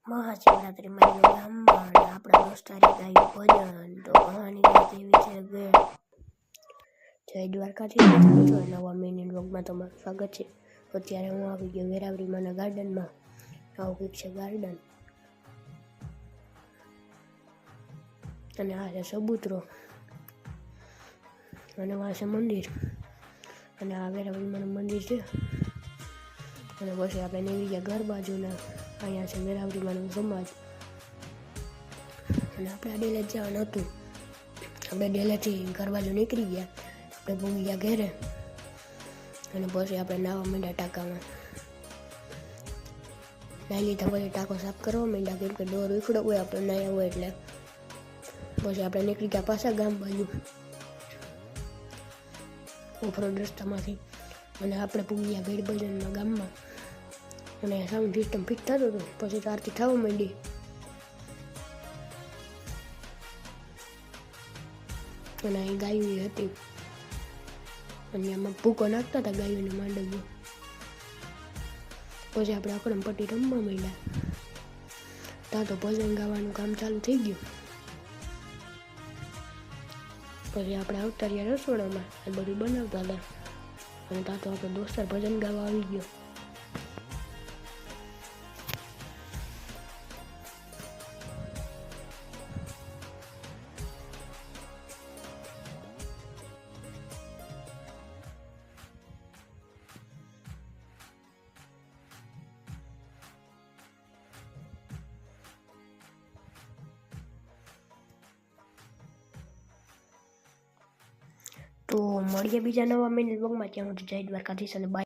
મહાશિવરાત્રિમાં ગામમાં આપણા દોસ્તારે ગાયું ભજન. તો કહાની કંઈક એવી છે કે જય દ્વારકાથી મિત્રો નવા મિની વ્લોગમાં તમારું સ્વાગત છે. અત્યારે હું આવી ગયો વેરાવળીમાંના ગાર્ડનમાં. આવું કંઈક છે ગાર્ડન, અને આ છે સબૂતરો, અને આ છે મંદિર, અને આ વેરાવળીમાંનું મંદિર છે. અને પછી આપણે નીકળી ગયા ઘર બાજુના. અહીંયા છે વેરાવળીમાંનું સમાજ, અને આપણે ડેલે જ જવાનું હતું. આપણે ડેલેથી ઘર બાજુ નીકળી ગયા, આપણે ભૂગી ગયા ઘેરે, અને પછી આપણે નાહવા માંડ્યા ટાંકામાં. નાહી લીધા પછી ટાંકો સાફ કરવા માંડ્યા, કેમ કે ડોર ઉખડો હોય આપણે નાહ્યા હોય એટલે. પછી આપણે નીકળી ગયા પાછા ગામ બાજુ ઓફરોડ રસ્તામાંથી, અને આપણે ભૂગી ગયા ગેડબજારના ગામમાં. અને સાઉન્ડ સિસ્ટમ ફિટ થતું હતું. પછી તો આરતી થવા માંડી. અને અહીં ગાયું હતી, અને આમાં ભૂકો નાખતા હતા ગાયોને માંડવીઓ. પછી આપણે અકડમ પટ્ટી રમવા માંડ્યા. ત્યાં તો ભજન ગાવાનું કામ ચાલુ થઈ ગયું. પછી આપણે આવતા રહ્યા રસોડામાં, એ બધું બનાવતા હતા. અને ત્યાં તો આપણો દોસ્તાર ભજન ગાવા આવી ગયો. તો મળીએ બીજા નવા મિની વ્લોગમાં. ત્યાં હું જય દ્વારકાધીશ અને બાય.